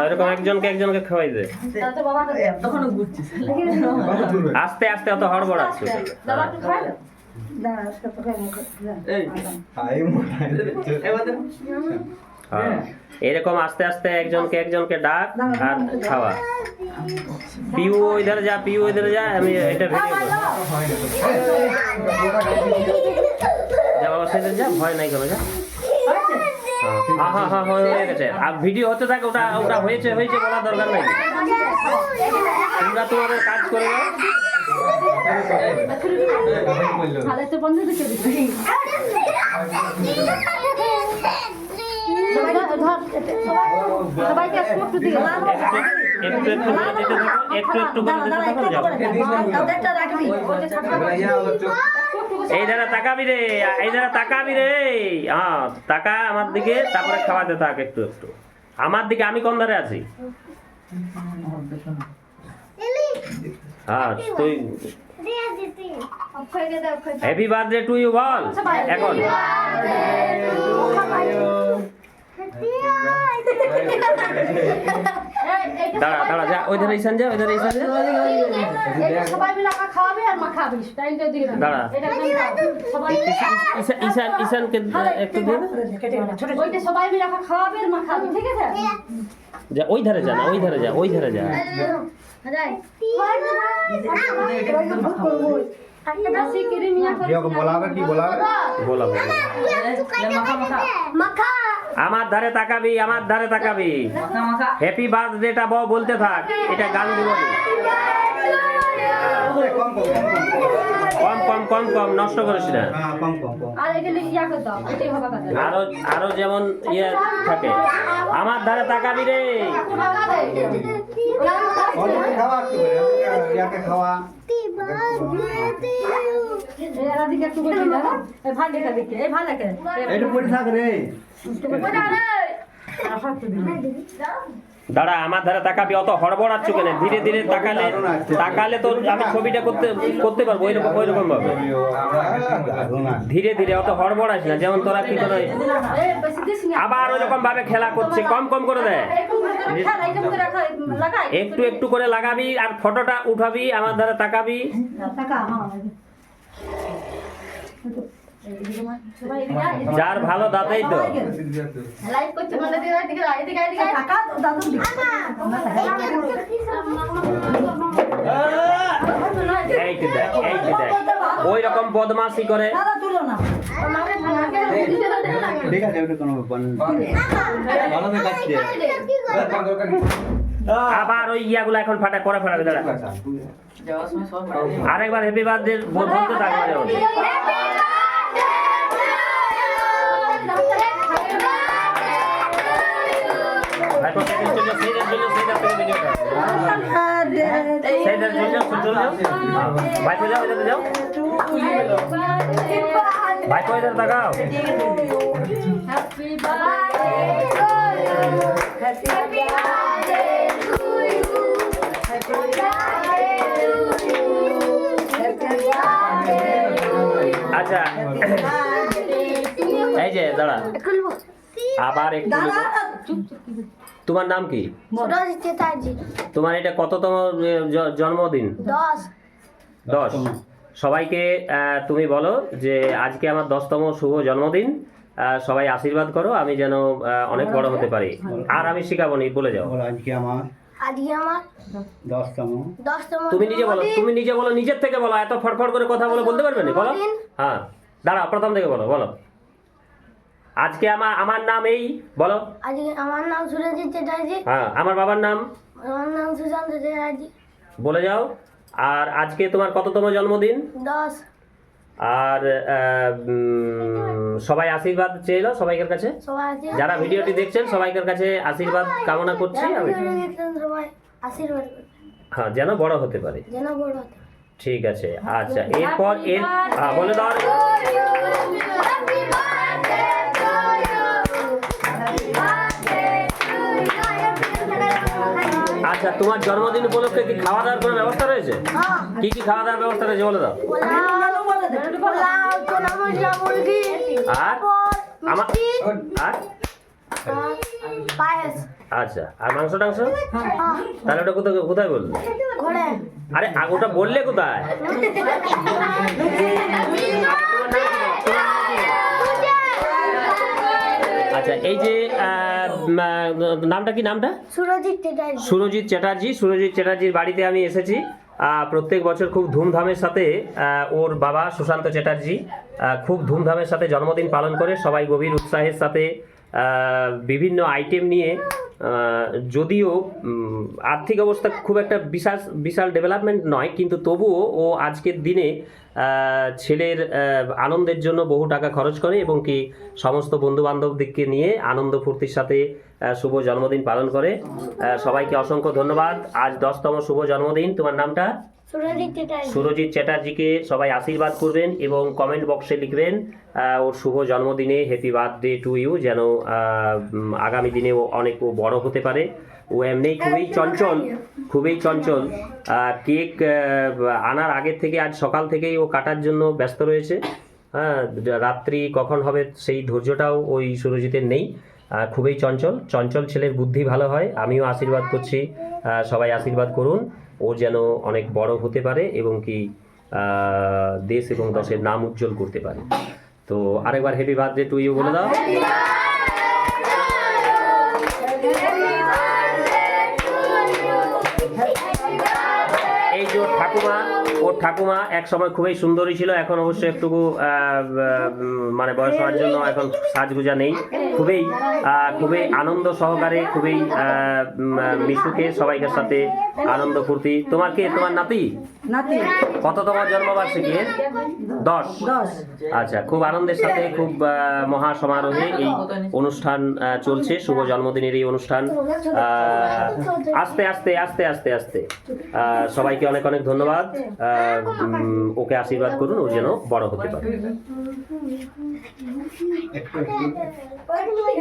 এরকম একজনকে একজনকে খাওয়াই দে। আস্তে আস্তে অত হড়বড় আছে। এরকম আস্তে আস্তে একজনকে একজনকে ডাক আর খাওয়া। পিউ ইধারে যা, পিউ ইধারে যা, আমি এটা ভিডিও করব। যা বাবা সেদিন যা, ভয় নাই কোনো, যা। হ্যাঁ হ্যাঁ হ্যাঁ হয়ে গেছে। আর ভিডিও হতে থাকে, ওটা ওটা হয়েছে হয়েছে বলার দরকার নাই। তোমরা তোমাদের কাজ করে যাও। এই ধারা তাকাবি রে, এই ধারা তাকাবি রে। হ্যাঁ তাকা আমার দিকে, তারপরে খাওয়াতে থাক একটু একটু আমার দিকে। আমি কোন ধারে আছি? হ্যাঁ তুই হ্যাপি বার্থডে টু ইউ বল এখন। দাঁড়া দাঁড়া যা, ওই ধারে ঈশান যা, ওই ধারে ঈশান যা। দাঁড়া ঈশান, ঈশানকে একটু দিয়ে যা। ওই ধারে যা না, ওই ধারে যা, ওই ধারে যা। আমার ধারে তাকাবি, আমার ধারে তাকাবি। হ্যাপি বার্থডেটা বলতে থাক, এটা গান দিব। কম কম কম কম, নষ্ট করিস না। আরো আরো যেমন ইয়ে থাকে। আমার ধারে তাকাবি রে। দাঁড়া আমার ধারে তাকাবি, অত হড়বড়াচ্ছ কেন? ধীরে ধীরে তাকালে, তাকালে তো আমি ছবিটা করতে পারবো ওই রকম ভাবে। ধীরে ধীরে, অত হড়বড়াস না। যেমন তোরা কি করে আবার ওই রকম ভাবে খেলা করছে, কম কম করে দেয়। একটু একটু করে লাগাবি আর ফটোটা উঠাবি, আমার ধারে তাকাবি। যার ভালো দাদাই তো। ওই রকম বদমাশি করে। আবার ওই ইয়াগুলো এখন ফাটা করে ফেলাবে। দাঁড়া আরেকবার হ্যাপি বার্থডে বলতে থাকবে। আচ্ছা এই যে দাঁড়া, আবার একটু। তোমার নাম কি? তোমার এটা কততম জন্মদিন? 10। সবাইকে তুমি বলো যে আজকে আমার 10তম শুভ জন্মদিন। সবাই আশীর্বাদ করো, আমি যেন অনেক বড় হতে পারি। আর আমি শিখাবো নি, বলে যাও। আজকে আমার 10তম। তুমি নিজে বলো, তুমি নিজে বলো, নিজের থেকে বলো। এত ফটফট করে কথা বলতে পারবে না? বলো। হ্যাঁ দাঁড়া, প্রথম থেকে বলো। বলো আজকে আমার নাম এই, বলো। আজকে আমার নাম সুরজিৎ চ্যাটার্জি। হ্যাঁ আমার বাবার নাম? আমার নাম সুশান্ত চ্যাটার্জি। বলে যাও। আর আজকে তোমার কততম জন্মদিন? 10। আর সবাই আশীর্বাদ চেয়েলো সবাইকার কাছে। যারা ভিডিওটি দেখছেন সবাইকার কাছে আশীর্বাদ কামনা করছি আমি। সবাই আশীর্বাদ। হ্যাঁ, যেন বড় হতে পারে। যেন বড় হতে পারে। ঠিক আছে, আচ্ছা এরপর বলে দাও। আচ্ছা, তোমার জন্মদিন উপলক্ষে কি খাওয়া দাওয়ার কোনো ব্যবস্থা রয়েছে? কি কি খাওয়া দাওয়ার ব্যবস্থা রয়েছে বলে দাও। পোলাও, চনা মশলা, মুরগি, আর আমার আর পায়েস। আচ্ছা, আর মাংস টাংস? তাহলে ওটা কোথায় কোথায় বললে? ঘরে। আরে ওটা বললে কোথায়? আচ্ছা, এই যে নামটা কি? নামটা সুরজিৎ চ্যাটার্জি। সুরজিৎ চ্যাটার্জির বাড়িতে আমি এসেছি। প্রত্যেক বছর খুব ধুমধামের সাথে ওর বাবা সুশান্ত চ্যাটার্জি খুব ধুমধামের সাথে জন্মদিন পালন করে, সবাই গভীর উৎসাহের সাথে বিভিন্ন আইটেম নিয়ে, যদিও আর্থিক অবস্থা খুব একটা বিশাল ডেভেলপমেন্ট নয়, কিন্তু তবুও ও আজকের দিনে ছেলের আনন্দের জন্য বহু টাকা খরচ করে এবং কি সমস্ত বন্ধুবান্ধবদেরকে নিয়ে আনন্দ ফুর্তির সাথে শুভ জন্মদিন পালন করে। সবাইকে অসংখ্য ধন্যবাদ। আজ 10তম শুভ জন্মদিন। তোমার নামটা? সুরজিৎ চ্যাটার্জিকে সবাই আশীর্বাদ করবেন এবং কমেন্ট বক্সে লিখবেন ওর শুভ জন্মদিনে হ্যাপি বার্থডে টু ইউ, যেন আগামী দিনে ও অনেক বড় হতে পারে। ও এমনিই খুবই চঞ্চল। কেক আনার আগের থেকে আজ সকাল থেকেই ও কাটার জন্য ব্যস্ত রয়েছে। হ্যাঁ, রাত্রি কখন হবে সেই ধৈর্যটাও ওই সুরজিতের নেই। খুবই চঞ্চল ছেলের বুদ্ধি ভালো হয়। আমিও আশীর্বাদ করছি, সবাই আশীর্বাদ করুন ও যেন অনেক বড় হতে পারে এবং কি দেশ এবং দশের নাম উজ্জ্বল করতে পারে। তো আরেকবার হ্যাপি বার্থডে টু ইউ বলে দাও। এই যে ওর ঠাকুমা এক সময় খুবই সুন্দরী ছিল, এখন অবশ্য একটু মানে বয়স হওয়ার জন্য এখন সাজগুজা নেই। খুবই আনন্দ সহকারে, খুবই মিশুকে সবাইকার সাথে আনন্দ ফুর্তি। তোমার নাতি কততম জন্মবার্ষিকী? 10। আচ্ছা, খুব আনন্দের সাথে খুব মহা সমারোহে এই অনুষ্ঠান চলছে, শুভ জন্মদিনের এই অনুষ্ঠান। আস্তে আস্তে আস্তে আস্তে আস্তে সবাইকে অনেক অনেক ধন্যবাদ। ওকে আশীর্বাদ করুন ও যেন বড় হতে পারে।